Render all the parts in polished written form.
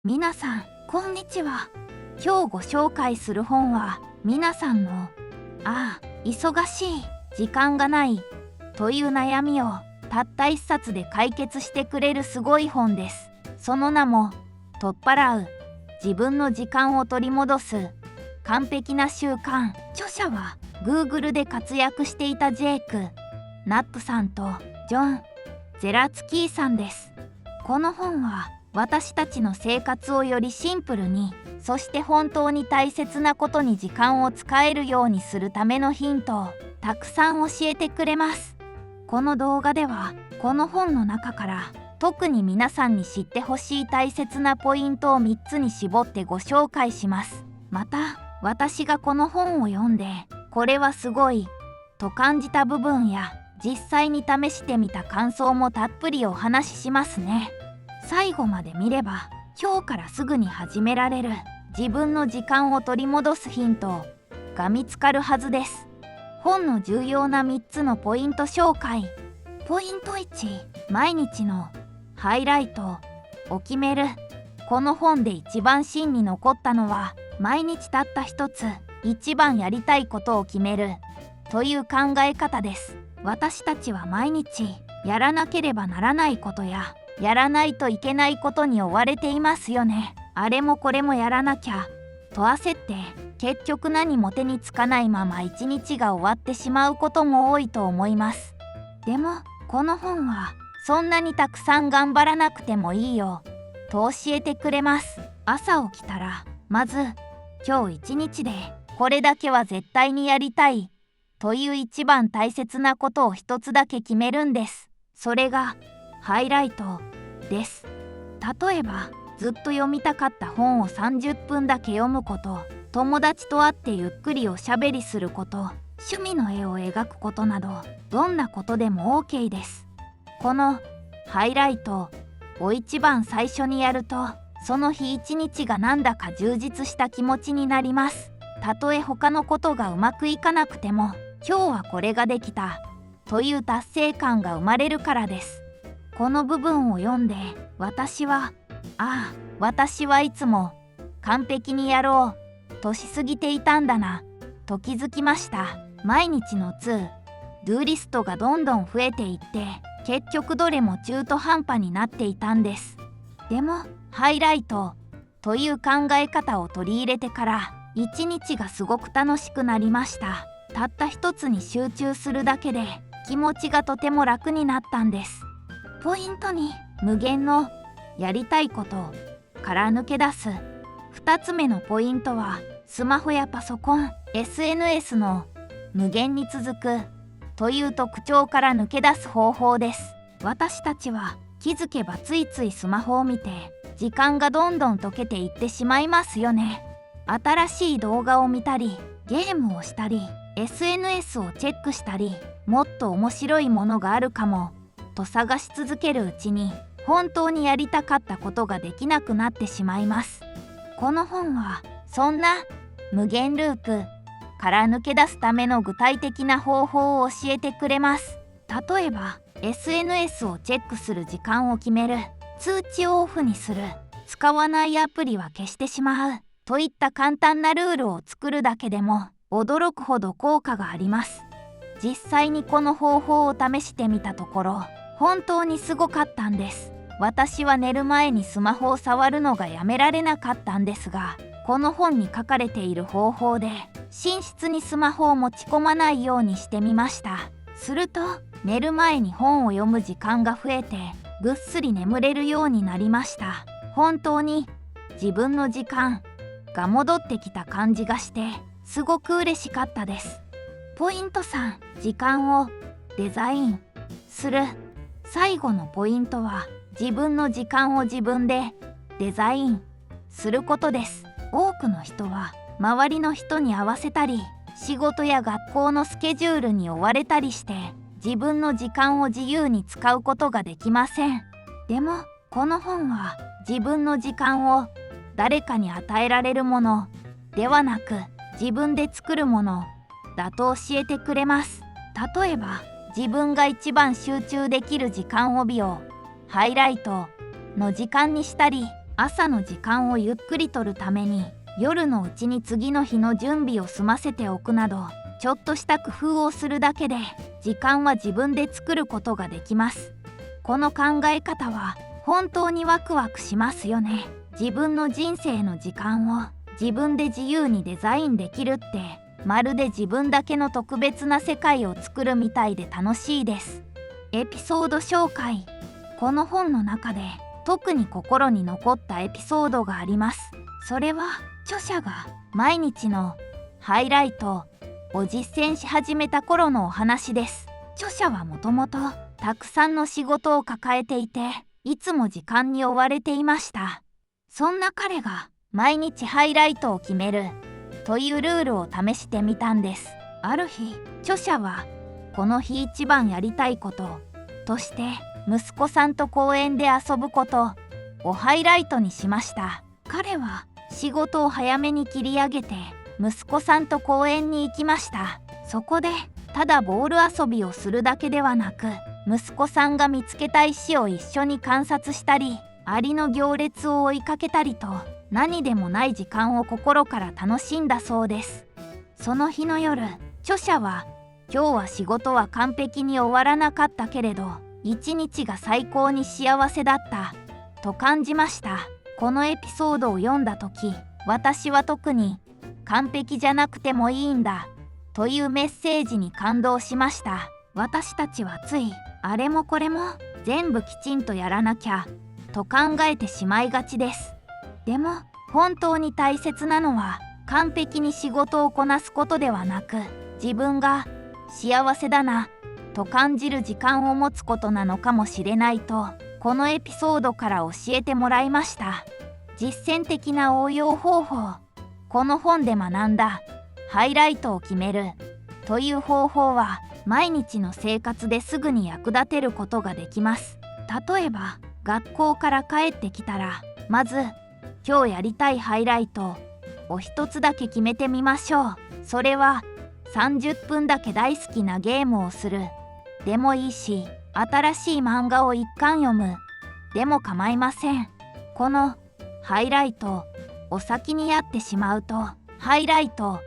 皆さん、こんにちは。今日ご紹介する本は、皆さんの、忙しい、時間がない、という悩みを、たった一冊で解決してくれるすごい本です。その名も、取っ払う、自分の時間を取り戻す、完璧な習慣。著者は、Google で活躍していたジェイク・ナップさんと、ジョン・ゼラツキーさんです。この本は、私たちの生活をよりシンプルに、そして本当に大切なことに時間を使えるようにするためのヒントをたくさん教えてくれます。この動画では、この本の中から特に皆さんに知ってほしい大切なポイントを3つに絞ってご紹介します。また、私がこの本を読んで、これはすごいと感じた部分や、実際に試してみた感想もたっぷりお話ししますね。最後まで見れば、今日からすぐに始められる自分の時間を取り戻すヒントが見つかるはずです。本の重要な3つのポイント紹介。ポイント1、毎日のハイライトを決める。この本で一番芯に残ったのは、毎日たった一つ、一番やりたいことを決めるという考え方です。私たちは毎日やらなければならないことや、やらないといけないことに追われていますよね。あれもこれもやらなきゃと焦って、結局何も手につかないまま一日が終わってしまうことも多いと思います。でもこの本は、そんなにたくさん頑張らなくてもいいよと教えてくれます。朝起きたら、まず今日一日でこれだけは絶対にやりたいという一番大切なことを一つだけ決めるんです。それがハイライトです。例えば、ずっと読みたかった本を30分だけ読むこと、友達と会ってゆっくりおしゃべりすること、趣味の絵を描くことなど、どんなことでも OK です。このハイライトを一番最初にやると、その日一日がなんだか充実した気持ちになります。たとえ他のことがうまくいかなくても、今日はこれができたという達成感が生まれるからです。この部分を読んで、私はいつも完璧にやろうとしすぎていたんだなと気づきました。毎日のドゥリストがどんどん増えていって、結局どれも中途半端になっていたんです。でもハイライトという考え方を取り入れてから、一日がすごく楽しくなりました。たった一つに集中するだけで気持ちがとても楽になったんです。ポイント2、無限のやりたいことから抜け出す。2つ目のポイントは、スマホやパソコン、SNS の無限に続くという特徴から抜け出す方法です。私たちは気づけばついついスマホを見て、時間がどんどん溶けていってしまいますよね。新しい動画を見たり、ゲームをしたり、SNS をチェックしたり、もっと面白いものがあるかもと探し続けるうちに、本当にやりたかったことができなくなってしまいます。この本はそんな無限ループから抜け出すための具体的な方法を教えてくれます。例えば、 SNS をチェックする時間を決める、通知をオフにする、使わないアプリは消してしまうといった簡単なルールを作るだけでも驚くほど効果があります。実際にこの方法を試してみたところ、本当にすごかったんです。私は寝る前にスマホを触るのがやめられなかったんですが、この本に書かれている方法で寝室にスマホを持ち込まないようにしてみました。すると、寝る前に本を読む時間が増えて、ぐっすり眠れるようになりました。本当に自分の時間が戻ってきた感じがして、すごく嬉しかったです。ポイント3、時間をデザインする。最後のポイントは、自分の時間を自分でデザインすることです。多くの人は周りの人に合わせたり、仕事や学校のスケジュールに追われたりして、自分の時間を自由に使うことができません。でもこの本は、自分の時間を誰かに与えられるものではなく、自分で作るものだと教えてくれます。例えば、自分が一番集中できる時間帯をハイライトの時間にしたり、朝の時間をゆっくりとるために夜のうちに次の日の準備を済ませておくなど、ちょっとした工夫をするだけで時間は自分で作ることができます。この考え方は本当にワクワクしますよね。自分の人生の時間を自分で自由にデザインできるって、まるで自分だけの特別な世界を作るみたいで楽しいです。エピソード紹介。この本の中で特に心に残ったエピソードがあります。それは著者が毎日のハイライトを実践し始めた頃のお話です。著者はもともとたくさんの仕事を抱えていて、いつも時間に追われていました。そんな彼が毎日ハイライトを決めるというルールを試してみたんです。ある日、著者はこの日一番やりたいこととして息子さんと公園で遊ぶことをハイライトにしました。彼は仕事を早めに切り上げて息子さんと公園に行きました。そこでただボール遊びをするだけではなく、息子さんが見つけた石を一緒に観察したり、アリの行列を追いかけたりと、何でもない時間を心から楽しんだそうです。その日の夜、著者は今日は仕事は完璧に終わらなかったけれど、一日が最高に幸せだったと感じました。このエピソードを読んだ時、私は特に完璧じゃなくてもいいんだというメッセージに感動しました。私たちはついあれもこれも全部きちんとやらなきゃと考えてしまいがちです。でも本当に大切なのは完璧に仕事をこなすことではなく、自分が幸せだなと感じる時間を持つことなのかもしれないと、このエピソードから教えてもらいました。実践的な応用方法。この本で学んだハイライトを決めるという方法は毎日の生活ですぐに役立てることができます。例えば学校から帰ってきたら、まず今日やりたいハイライトを一つだけ決めてみましょう。それは30分だけ大好きなゲームをするでもいいし、新しい漫画を一巻読むでも構いません。このハイライトを先にやってしまうと、ハイライト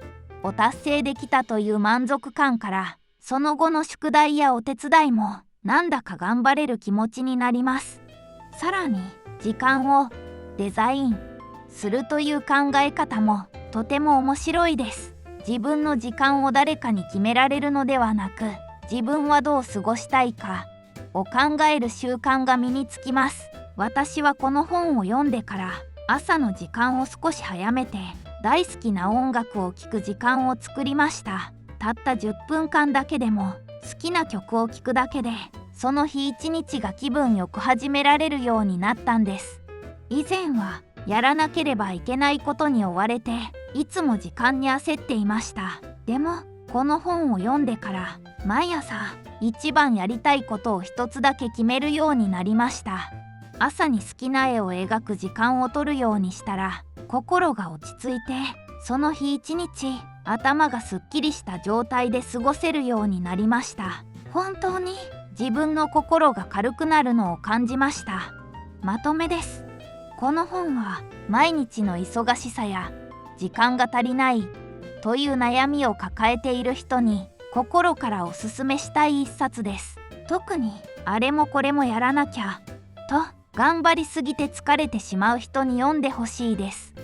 を達成できたという満足感から、その後の宿題やお手伝いもなんだか頑張れる気持ちになります。さらに時間をデザインするという考え方もとても面白いです。自分の時間を誰かに決められるのではなく、自分はどう過ごしたいかを考える習慣が身につきます。私はこの本を読んでから朝の時間を少し早めて大好きな音楽を聴く時間を作りました。たった10分間だけでも好きな曲を聴くだけで、その日一日が気分よく始められるようになったんです。以前はやらなければいけないことに追われて、いつも時間に焦っていました。でもこの本を読んでから毎朝一番やりたいことを一つだけ決めるようになりました。朝に好きな絵を描く時間を取るようにしたら、心が落ち着いて、その日一日頭がすっきりした状態で過ごせるようになりました。本当に自分の心が軽くなるのを感じました。まとめです。この本は毎日の忙しさや時間が足りないという悩みを抱えている人に心からおすすめしたい一冊です。特にあれもこれもやらなきゃと頑張りすぎて疲れてしまう人に読んでほしいです。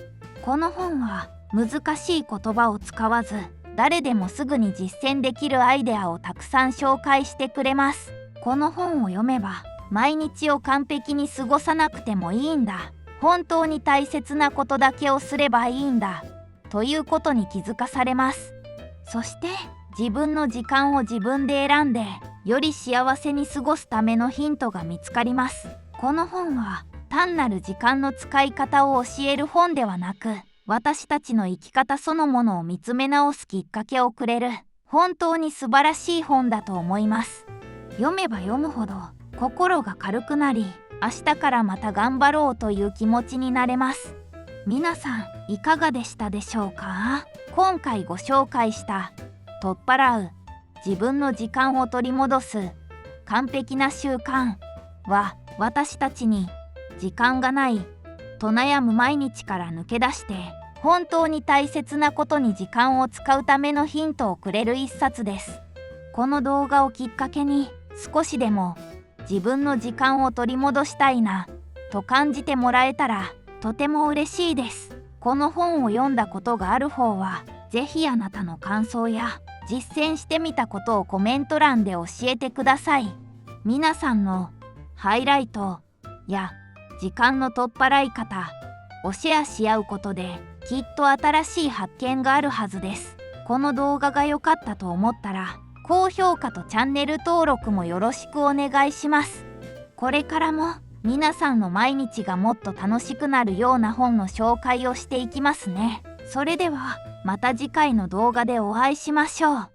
この本は難しい言葉を使わず、誰でもすぐに実践できるアイデアをたくさん紹介してくれます。この本を読めば毎日を完璧に過ごさなくてもいいんだ、本当に大切なことだけをすればいいんだということに気づかされます。そして自分の時間を自分で選んで、より幸せに過ごすためのヒントが見つかります。この本は単なる時間の使い方を教える本ではなく、私たちの生き方そのものを見つめ直すきっかけをくれる本当に素晴らしい本だと思います。読めば読むほど心が軽くなり、明日からまた頑張ろうという気持ちになれます。皆さんいかがでしたでしょうか。今回ご紹介した取っ払う自分の時間を取り戻す完璧な習慣は、私たちに時間がないと悩む毎日から抜け出して本当に大切なことに時間を使うためのヒントをくれる一冊です。この動画をきっかけに少しでも自分の時間を取り戻したいなと感じてもらえたらとても嬉しいです。この本を読んだことがある方はぜひあなたの感想や実践してみたことをコメント欄で教えてください。皆さんのハイライトや時間の取っ払い方をシェアし合うことできっと新しい発見があるはずです。この動画が良かったと思ったら高評価とチャンネル登録もよろしくお願いします。これからも皆さんの毎日がもっと楽しくなるような本の紹介をしていきますね。それではまた次回の動画でお会いしましょう。